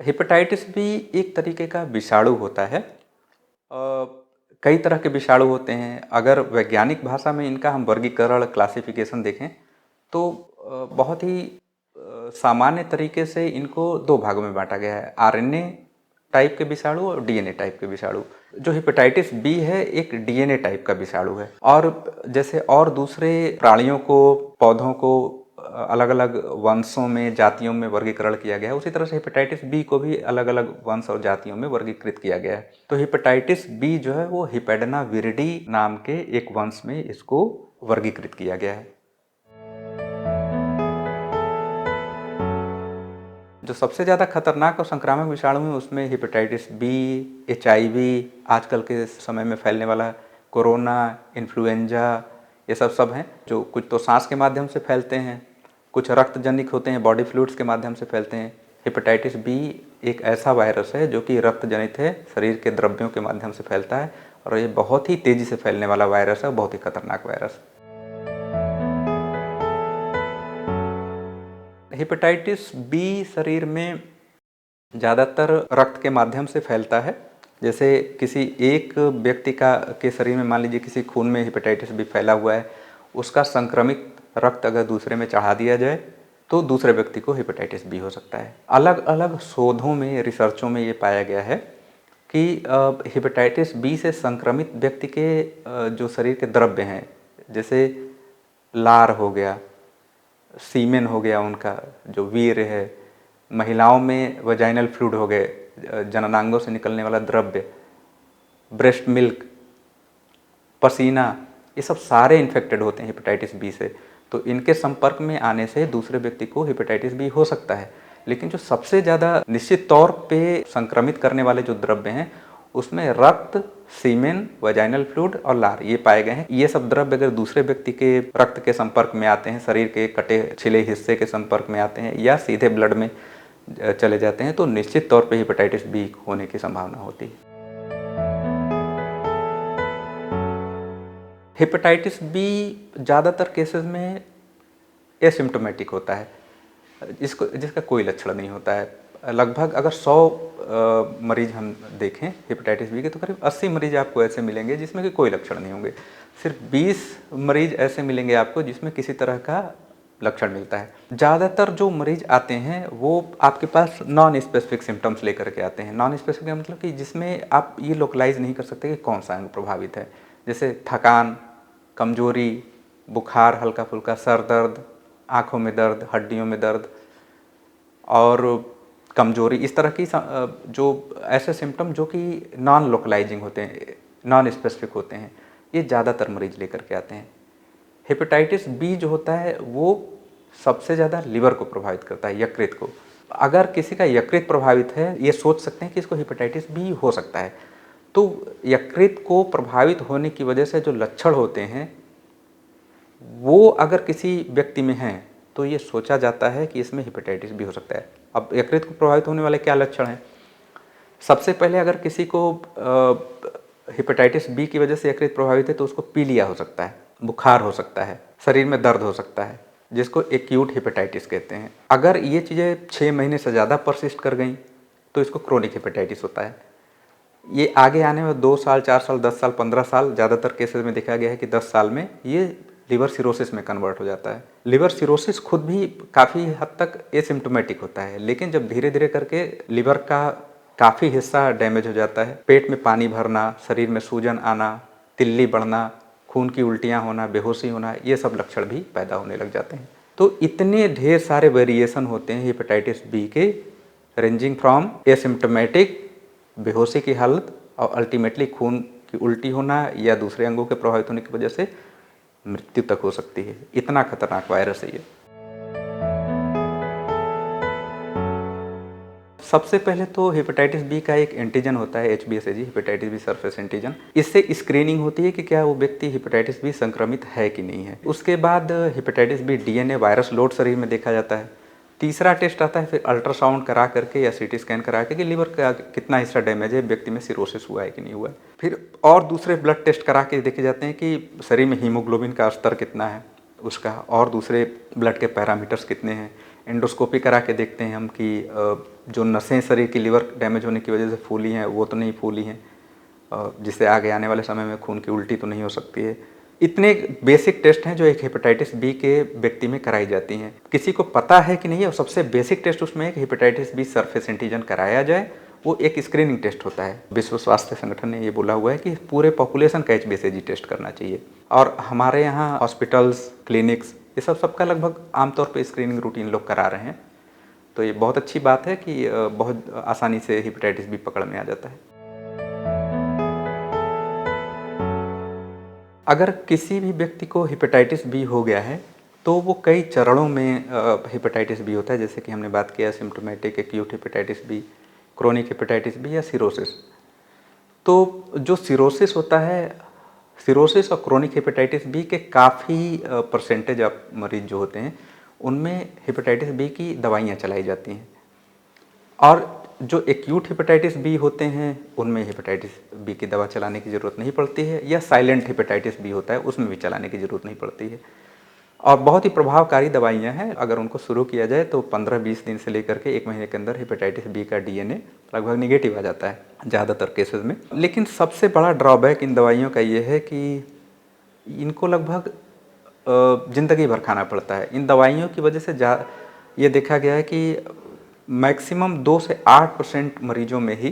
Hepatitis B एक तरीके का विषाणु होता है। कई तरह के विषाणु होते हैं। अगर वैज्ञानिक भाषा में इनका हम वर्गीकरण क्लासिफिकेशन देखें तो बहुत ही सामान्य तरीके से इनको दो भागों में बांटा गया है, आरएनए टाइप के विषाणु और डीएनए टाइप के विषाणु। जो हेपेटाइटिस बी है एक डीएनए टाइप का विषाणु है। और जैसे और दूसरे प्राणियों को, पौधों को अलग अलग वंशों में, जातियों में वर्गीकरण किया गया है, उसी तरह से हेपेटाइटिस बी को भी अलग अलग वंश और जातियों में वर्गीकृत किया गया है। तो हेपेटाइटिस बी जो है वो हिपेडना विरिडी नाम के एक वंश में इसको वर्गीकृत किया गया है। जो सबसे ज़्यादा खतरनाक और संक्रामक विषाणु है उसमें हेपेटाइटिस बी, HIV, आजकल के समय में फैलने वाला कोरोना, इन्फ्लुएंजा, ये सब हैं। जो कुछ तो सांस के माध्यम से फैलते हैं, कुछ रक्त जनित होते हैं, बॉडी फ्लूइड्स के माध्यम से फैलते हैं। हेपेटाइटिस बी एक ऐसा वायरस है जो कि रक्त जनित है, शरीर के द्रव्यों के माध्यम से फैलता है और ये बहुत ही तेज़ी से फैलने वाला वायरस है, बहुत ही खतरनाक वायरस। हेपेटाइटिस बी शरीर में ज़्यादातर रक्त के माध्यम से फैलता है। जैसे किसी एक व्यक्ति के शरीर में मान लीजिए किसी खून में हेपेटाइटिस बी फैला हुआ है, उसका संक्रमित रक्त अगर दूसरे में चढ़ा दिया जाए तो दूसरे व्यक्ति को हेपेटाइटिस बी हो सकता है। अलग अलग शोधों में, रिसर्चों में ये पाया गया है कि हेपेटाइटिस बी से संक्रमित व्यक्ति के जो शरीर के द्रव्य हैं, जैसे लार हो गया, सीमेन हो गया, उनका जो वीर्य है, महिलाओं में वजाइनल फ्लूइड हो गए, जननांगों से निकलने वाला द्रव्य, ब्रेस्ट मिल्क, पसीना, ये सब सारे इन्फेक्टेड होते हैं हेपेटाइटिस बी से। तो इनके संपर्क में आने से दूसरे व्यक्ति को हेपेटाइटिस बी हो सकता है। लेकिन जो सबसे ज़्यादा निश्चित तौर पे संक्रमित करने वाले जो द्रव्य हैं उसमें रक्त, सीमेन, वजाइनल फ्लूइड और लार ये पाए गए हैं। ये सब द्रव्य अगर दूसरे व्यक्ति के रक्त के संपर्क में आते हैं, शरीर के कटे छिले हिस्से के संपर्क में आते हैं या सीधे ब्लड में चले जाते हैं तो निश्चित तौर पे हेपेटाइटिस बी होने की संभावना होती है। हेपेटाइटिस बी ज़्यादातर केसेस में एसिम्प्टोमेटिक होता है, जिसका कोई लक्षण नहीं होता है। लगभग अगर 100 मरीज हम देखें हेपेटाइटिस बी के तो करीब 80 मरीज आपको ऐसे मिलेंगे जिसमें कि कोई लक्षण नहीं होंगे। सिर्फ 20 मरीज ऐसे मिलेंगे आपको जिसमें किसी तरह का लक्षण मिलता है। ज़्यादातर जो मरीज आते हैं वो आपके पास नॉन स्पेसिफिक सिम्टम्स लेकर के आते हैं। नॉन स्पेसिफिक का मतलब कि जिसमें आप ये लोकलाइज नहीं कर सकते कि कौन सा अंग प्रभावित है, जैसे थकान, कमजोरी, बुखार, हल्का फुल्का सर दर्द, आँखों में दर्द, हड्डियों में दर्द और कमजोरी, इस तरह की जो ऐसे सिम्टम जो कि नॉन लोकलाइजिंग होते हैं, नॉन स्पेसिफिक होते हैं, ये ज़्यादातर मरीज लेकर के आते हैं। हेपेटाइटिस बी जो होता है वो सबसे ज़्यादा लिवर को प्रभावित करता है, यकृत को। अगर किसी का यकृत प्रभावित है, ये सोच सकते हैं कि इसको हेपेटाइटिस बी हो सकता है। तो यकृत को प्रभावित होने की वजह से जो लक्षण होते हैं वो अगर किसी व्यक्ति में हैं तो ये सोचा जाता है कि इसमें हेपेटाइटिस बी हो सकता है। अब यकृत को प्रभावित होने वाले क्या लक्षण हैं? सबसे पहले अगर किसी को हेपेटाइटिस बी की वजह से यकृत प्रभावित है तो उसको पीलिया हो सकता है, बुखार हो सकता है, शरीर में दर्द हो सकता है, जिसको एक्यूट हेपेटाइटिस कहते हैं। अगर ये चीज़ें 6 महीने से ज़्यादा परसिस्ट कर गई तो इसको क्रोनिक हेपेटाइटिस होता है। ये आगे आने में 2 साल, 4 साल, 10 साल, 15 साल, ज़्यादातर केसेस में देखा गया है कि 10 साल में ये लिवर सिरोसिस में कन्वर्ट हो जाता है। लिवर सिरोसिस खुद भी काफ़ी हद तक एसिम्प्टोमेटिक होता है, लेकिन जब धीरे धीरे करके लिवर का काफ़ी हिस्सा डैमेज हो जाता है, पेट में पानी भरना, शरीर में सूजन आना, तिल्ली बढ़ना, खून की उल्टियाँ होना, बेहोशी होना, ये सब लक्षण भी पैदा होने लग जाते हैं। तो इतने ढेर सारे वेरिएशन होते हैं हेपेटाइटिस बी के, रेंजिंग फ्रॉम एसिम्प्टोमेटिक, बेहोशी की हालत और अल्टीमेटली खून की उल्टी होना या दूसरे अंगों के प्रभावित होने की वजह से मृत्यु तक हो सकती है। इतना खतरनाक वायरस है ये। सबसे पहले तो हेपेटाइटिस बी का एक एंटीजन होता है HBsAg, hepatitis B surface antigen. इससे स्क्रीनिंग होती है कि क्या वो व्यक्ति हेपेटाइटिस बी संक्रमित है कि नहीं है। उसके बाद hepatitis B DNA virus load शरीर में देखा जाता है। तीसरा टेस्ट आता है फिर अल्ट्रासाउंड करा करके या CT स्कैन करा के कि लिवर का कितना हिस्सा डैमेज है, व्यक्ति में सिरोसिस हुआ है कि नहीं हुआ है। फिर और दूसरे ब्लड टेस्ट करा के देखे जाते हैं कि शरीर में हीमोग्लोबिन का स्तर कितना है उसका, और दूसरे ब्लड के पैरामीटर्स कितने हैं, एंडोस्कोपी करा के देखते हैं हम कि जो नसें शरीर की लिवर डैमेज होने की वजह से फूली हैं वो तो नहीं फूली हैं, जिससे आगे आने वाले समय में खून की उल्टी तो नहीं हो सकती है। इतने बेसिक टेस्ट हैं जो एक हेपेटाइटिस बी के व्यक्ति में कराई जाती हैं। किसी को पता है कि नहीं है, और सबसे बेसिक टेस्ट उसमें है कि हेपेटाइटिस बी सरफेस एंटीजन कराया जाए। वो एक स्क्रीनिंग टेस्ट होता है। विश्व स्वास्थ्य संगठन ने ये बोला हुआ है कि पूरे पॉपुलेशन का एचबीएसएजी टेस्ट करना चाहिए, और हमारे यहाँ हॉस्पिटल्स, क्लिनिक्स, ये सबका लगभग आमतौर पे स्क्रीनिंग रूटीन लोग करा रहे हैं। तो ये बहुत अच्छी बात है कि बहुत आसानी से हेपेटाइटिस बी पकड़ में आ जाता है। अगर किसी भी व्यक्ति को हेपेटाइटिस बी हो गया है तो वो कई चरणों में हेपेटाइटिस बी होता है, जैसे कि हमने बात किया symptomatic, acute hepatitis B, chronic hepatitis B या सिरोसिस। तो जो सिरोसिस होता है, सिरोसिस और क्रोनिक हेपेटाइटिस बी के काफ़ी परसेंटेज ऑफ मरीज जो होते हैं उनमें हेपेटाइटिस बी की दवाइयाँ चलाई जाती हैं, और जो एक्यूट हेपेटाइटिस बी होते हैं उनमें हेपेटाइटिस बी की दवा चलाने की ज़रूरत नहीं पड़ती है, या साइलेंट हेपेटाइटिस बी होता है उसमें भी चलाने की ज़रूरत नहीं पड़ती है। और बहुत ही प्रभावकारी दवाइयाँ हैं, अगर उनको शुरू किया जाए तो 15-20 दिन से लेकर के 1 महीने के अंदर हेपेटाइटिस बी का डीएनए लगभग निगेटिव आ जाता है ज़्यादातर केसेस में। लेकिन सबसे बड़ा ड्रॉबैक इन दवाइयों का ये है कि इनको लगभग ज़िंदगी भर खाना पड़ता है। इन दवाइयों की वजह से ये देखा गया है कि मैक्सिमम 2 से 8% मरीजों में ही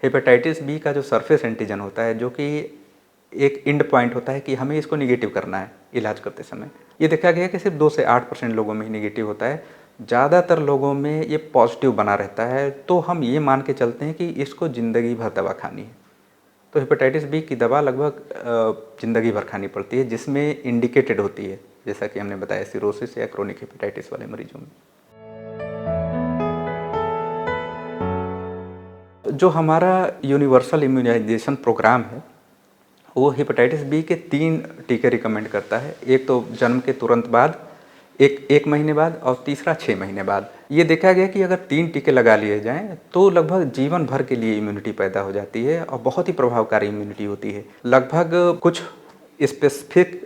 हेपेटाइटिस बी का जो सरफेस एंटीजन होता है, जो कि एक एंड पॉइंट होता है कि हमें इसको निगेटिव करना है इलाज करते समय, ये देखा गया है कि सिर्फ 2 से 8% लोगों में ही निगेटिव होता है। ज़्यादातर लोगों में ये पॉजिटिव बना रहता है। तो हम ये मान के चलते हैं कि इसको ज़िंदगी भर दवा खानी है। तो हेपेटाइटिस बी की दवा लगभग ज़िंदगी भर खानी पड़ती है, जिसमें इंडिकेटेड होती है, जैसा कि हमने बताया सिरोसिस या क्रोनिक हेपेटाइटिस वाले मरीजों में। जो हमारा यूनिवर्सल इम्यूनाइजेशन प्रोग्राम है वो हेपेटाइटिस बी के 3 टीके रिकमेंड करता है। एक तो जन्म के तुरंत बाद, एक महीने बाद, और तीसरा 6 महीने बाद। ये देखा गया कि अगर 3 टीके लगा लिए जाएं तो लगभग जीवन भर के लिए इम्यूनिटी पैदा हो जाती है, और बहुत ही प्रभावकारी इम्यूनिटी होती है। लगभग कुछ स्पेसिफिक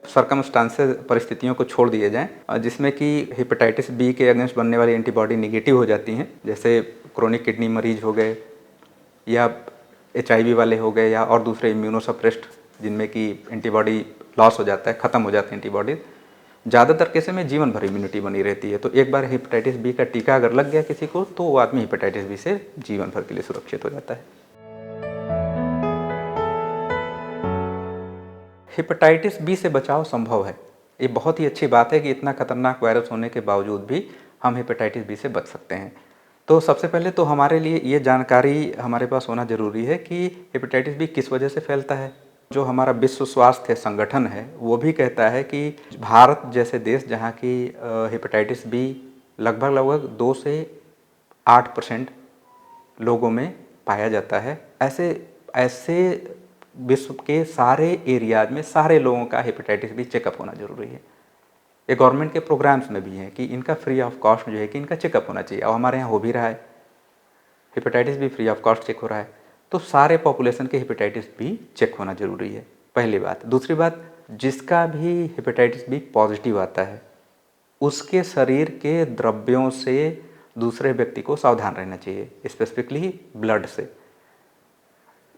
सर्कमस्टांसेस, परिस्थितियों को छोड़ दिए जाएं जिसमें कि हेपेटाइटिस बी के अगेंस्ट बनने वाली एंटीबॉडी निगेटिव हो जाती हैं, जैसे क्रोनिक किडनी मरीज हो गए, या HIV वाले हो गए, या और दूसरे इम्यूनोसप्रेस्ड जिनमें कि एंटीबॉडी लॉस हो जाता है, ख़त्म हो जाती है एंटीबॉडी। ज़्यादातर केसेस में जीवन भर इम्यूनिटी बनी रहती है। तो एक बार हेपेटाइटिस बी का टीका अगर लग गया किसी को तो वो आदमी हेपेटाइटिस बी से जीवन भर के लिए सुरक्षित हो जाता है। हेपेटाइटिस बी से बचाव संभव है। ये बहुत ही अच्छी बात है कि इतना खतरनाक वायरस होने के बावजूद भी हम हेपेटाइटिस बी से बच सकते हैं। तो सबसे पहले तो हमारे लिए ये जानकारी हमारे पास होना ज़रूरी है कि हेपेटाइटिस बी किस वजह से फैलता है। जो हमारा विश्व स्वास्थ्य संगठन है वो भी कहता है कि भारत जैसे देश, जहाँ की हेपेटाइटिस बी लगभग 2 से 8% लोगों में पाया जाता है, ऐसे विश्व के सारे एरियाज में सारे लोगों का हेपेटाइटिस बी चेकअप होना ज़रूरी है। ये गवर्नमेंट के प्रोग्राम्स में भी है कि इनका फ्री ऑफ कॉस्ट जो है कि इनका चेकअप होना चाहिए, और हमारे यहाँ हो भी रहा है। Hepatitis B free of cost check हो रहा है। तो सारे पॉपुलेशन के हेपेटाइटिस बी चेक होना ज़रूरी है, पहली बात। दूसरी बात, जिसका भी हेपेटाइटिस बी पॉजिटिव आता है उसके शरीर के द्रव्यों से दूसरे व्यक्ति को सावधान रहना चाहिए, स्पेसिफिकली ब्लड से।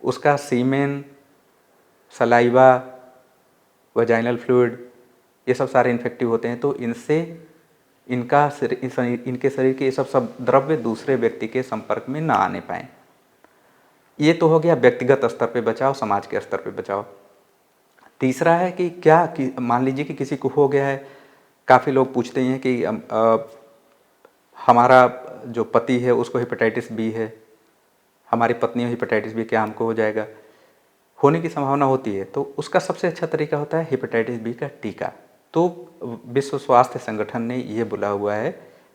उसका सीमेन, सलाइवा, वजाइनल फ्लूइड, ये सब सारे इन्फेक्टिव होते हैं। तो इनसे इनके शरीर के ये सब द्रव्य दूसरे व्यक्ति के संपर्क में ना आने पाएँ। ये तो हो गया व्यक्तिगत स्तर पे बचाव, समाज के स्तर पे बचाव। तीसरा है कि मान लीजिए कि किसी को हो गया है, काफ़ी लोग पूछते हैं कि हमारा जो पति है उसको हेपेटाइटिस बी है, हमारी पत्नी हेपेटाइटिस बी, क्या हमको हो जाएगा? होने की संभावना होती है। तो उसका सबसे अच्छा तरीका होता है हेपेटाइटिस बी का टीका। तो विश्व स्वास्थ्य संगठन ने ये बोला हुआ है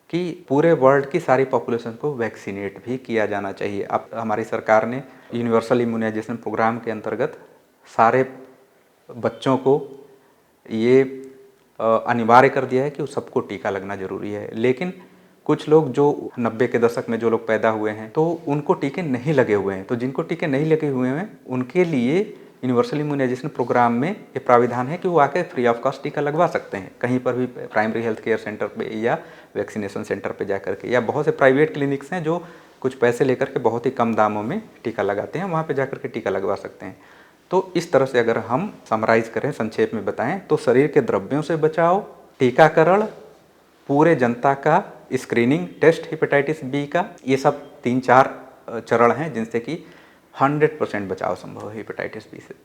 कि पूरे वर्ल्ड की सारी पॉपुलेशन को वैक्सीनेट भी किया जाना चाहिए। अब हमारी सरकार ने यूनिवर्सल इम्यूनाइजेशन प्रोग्राम के अंतर्गत सारे बच्चों को ये अनिवार्य कर दिया है कि सबको टीका लगना ज़रूरी है। लेकिन कुछ लोग जो 90 के दशक में जो लोग पैदा हुए हैं तो उनको टीके नहीं लगे हुए हैं। तो जिनको टीके नहीं लगे हुए हैं उनके लिए यूनिवर्सल इम्यूनाइजेशन प्रोग्राम में ये प्राविधान है कि वो आके फ्री ऑफ कॉस्ट टीका लगवा सकते हैं, कहीं पर भी प्राइमरी हेल्थ केयर सेंटर पे या वैक्सीनेशन सेंटर पे जा करके, या बहुत से प्राइवेट क्लिनिक्स हैं जो कुछ पैसे लेकर के बहुत ही कम दामों में टीका लगाते हैं, वहाँ पे जा करके टीका लगवा सकते हैं। तो इस तरह से अगर हम समराइज़ करें, संक्षेप में बताएं, तो शरीर के द्रव्यों से बचाव, टीकाकरण, पूरे जनता का स्क्रीनिंग टेस्ट हेपेटाइटिस बी का, ये सब 3-4 चरण हैं जिनसे कि 100% बचाव संभव है हेपेटाइटिस बी से।